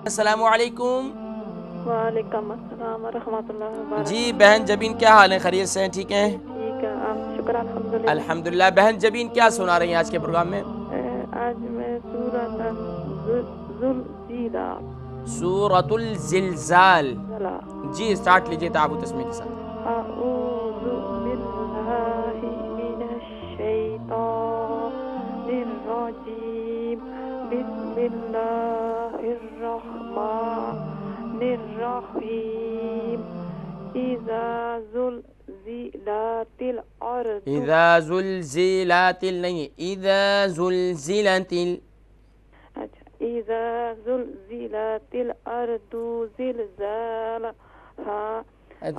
السلام علیکم۔ وعلیکم السلام ورحمۃ اللہ وبرکاتہ۔ جی بہن جبین کیا حال ہے؟ خیریت سے ہیں؟ ٹھیک ہیں؟ ٹھیک ہے، آپ شکر الحمدللہ۔ الحمدللہ۔ بہن جبین کیا سنا رہی ہیں آج کے پروگرام میں؟ آج میں سورۃ الزلزلہ سورۃ الزلزال۔ جی اسٹارٹ لیجئے تعاوت تسمیہ کے ساتھ۔ اعوذ باللہ من الشیطان الرجیم، بسم اللہ الرحمن الرحیم، اذا زلزلت الارض، اذا زلزلت نہیں، اذا زلزلت اچھا، اذا زلزلت الارض زلزالها۔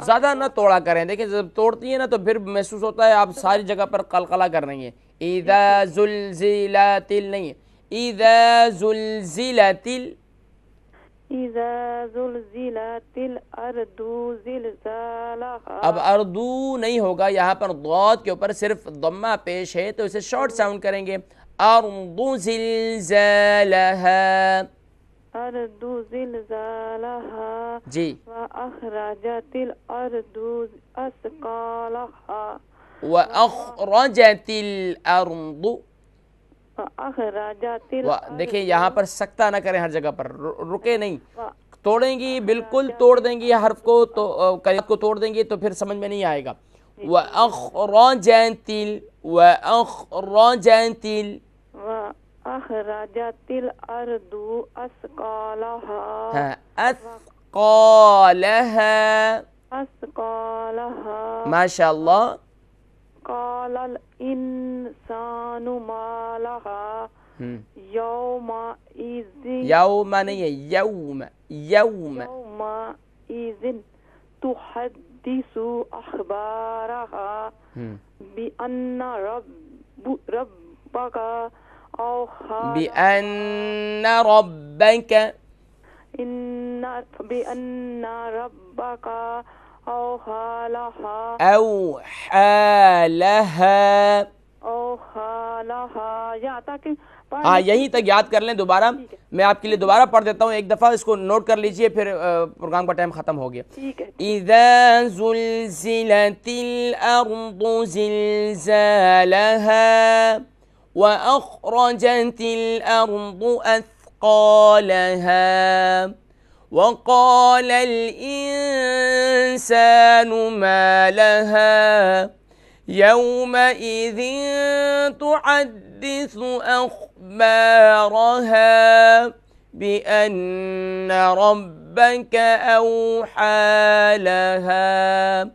زیادہ نہ توڑا کریں، دیکھیں جب توڑتی ہیں نا تو پھر محسوس ہوتا ہے آپ ساری جگہ پر قلقلہ کر رہی ہیں۔ اذا زلزلت نہیں، اذا زلزلت اذا زلزلت الارض زلزالها۔ اب اردو نہیں ہوگا، یہاں پر ضاد کے اوپر صرف ضمہ پیش ہے تو اسے شارٹ ساؤنڈ کریں گے، ارض زلزالها، ارض زلزالها جی، واخرجت الارض اثقالها، واخرجت الارض، واخرجت دیکھیں یہاں پر سکتہ نہ کریں، ہر جگہ پر رکے نہیں، توڑیں گی بالکل توڑ دیں گی حرف کو، تو کلمات کو توڑ دیں گی تو پھر سمجھ میں نہیں آئے گا۔ وَأَخْرَجَتِ وَأَخْرَجَتِ واخرجت الارض اثقالها، أثقالها، اثقالها، ماشاء اللہ۔ قال الانسان ما لها يومئذ، یوم نہیں ہے، یوم، یوم، يومئذ تحدث اخبارها بأن ربك اوحى، بأن ربك، بأن ربك اوحى لها، أوحى لها، اوحى لها، یا تاکہ ہاں یہیں تک یاد کر لیں۔ دوبارہ میں آپ کے لیے دوبارہ پڑھ دیتا ہوں، ایک دفعہ اس کو نوٹ کر لیجئے، پھر پروگرام کا ٹائم ختم ہو گیا۔ ٹھیک ہے۔ اذا زلزلت الارض زلزالها واخرجت الارض اثقالها وقال الانسان ما لها يومئذ تحدث أخبارها بأن ربك أوحى لها۔